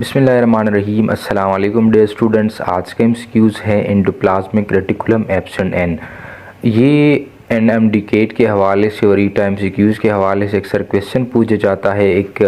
बिस्मिल्लाहिर्रहमानिर्रहीम। अस्सलाम वालेकुम डियर स्टूडेंट्स। आज का एमसीक्यूज़ है एंडोप्लाज्मिक रेटिकुलम एब्सेंट एन। ये एनएमडीकेट के हवाले से और ईटा एमसीक्यूज़ के हवाले से अक्सर क्वेश्चन पूछा जाता है। एक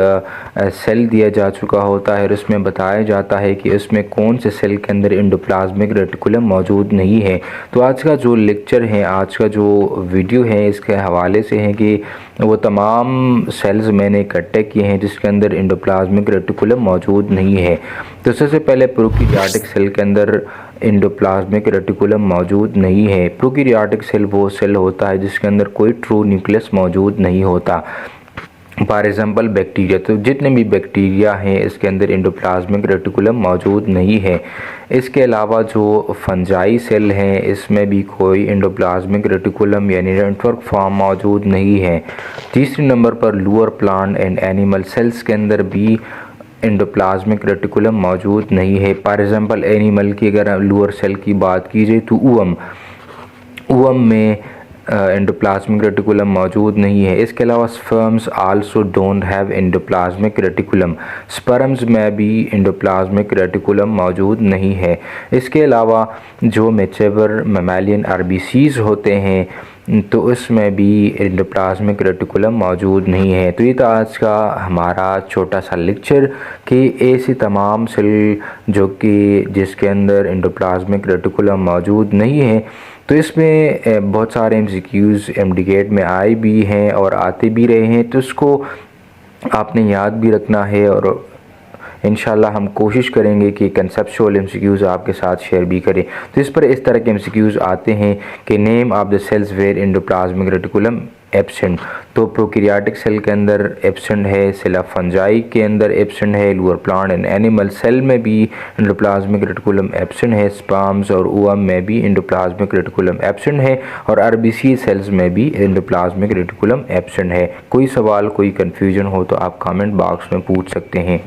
सेल दिया जा चुका होता है और उसमें बताया जाता है कि उसमें कौन से सेल के अंदर एंडोप्लाज्मिक रेटिकुलम मौजूद नहीं है। तो आज का जो लेक्चर है, आज का जो वीडियो है, इसके हवाले से है कि वो तमाम सेल्स मैंने इकट्ठे किए हैं जिसके अंदर एंडोप्लाज्मिक रेटिकुलम मौजूद नहीं है। तो सबसे पहले प्रोकैरियोटिक सेल के अंदर एंडोप्लाज्मिक रेटिकुलम मौजूद नहीं है। प्रोकैरियोटिक सेल वो सेल होता है जिसके अंदर कोई ट्रू न्यूक्लियस मौजूद नहीं होता। फॉर एग्ज़ाम्पल बैक्टीरिया, तो जितने भी बैक्टीरिया हैं इसके अंदर एंडोप्लाज्मिक रेटिकुलम मौजूद नहीं है। इसके अलावा जो फंजाई सेल हैं इसमें भी कोई एंडोप्लाज्मिक रेटिकुलम यानी नेटवर्क फॉर्म मौजूद नहीं है। तीसरे नंबर पर lower plant and animal cells के अंदर भी एंडोप्लाज्मिक रेटिकुलम मौजूद नहीं है। फॉर एग्ज़ाम्पल एनिमल की अगर लोअर सेल की बात की जाए तो ऊवम में एंडोप्लाज्मिक रेटिकुलम मौजूद नहीं है। इसके अलावा sperms also don't have endoplasmic reticulum. Sperms में भी एंडोप्लाज्मिक रेटिकुलम मौजूद नहीं है। इसके अलावा जो मैच्योर मैमेलियन आरबीसीज होते हैं तो उसमें भी एंडोप्लाज्मिक रेटिकुलम मौजूद नहीं है। तो ये तो आज का हमारा छोटा सा लेक्चर कि ऐसी तमाम सेल जो कि जिसके अंदर एंडोप्लाज्मिक रेटिकुलम मौजूद नहीं है। तो इसमें बहुत सारे एमसीक्यूज़ एमडीकेट में आए भी हैं और आते भी रहे हैं, तो इसको आपने याद भी रखना है और इंशाल्लाह हम कोशिश करेंगे कि कंसेप्चुअल एमसीक्यूज़ आपके साथ शेयर भी करें। तो इस पर इस तरह के एमसीक्यूज़ आते हैं कि name of the cells where endoplasmic reticulum absent. तो प्रोकैरियोटिक सेल के अंदर एब्सेंट है, सेल ऑफ फंजाई के अंदर एब्सेंट है, lower plant and animal cell में भी एंडोप्लाज्मिक रेटिकुलम एब्सेंट है, स्पर्म्स और ओवम में भी एंडोप्लाज्मिक रेटिकुलम एब्सेंट है और आरबीसी सेल्स में भी एंडोप्लाज्मिक रेटिकुलम एब्सेंट है। कोई सवाल, कोई कन्फ्यूजन हो तो आप कमेंट बॉक्स में पूछ सकते हैं।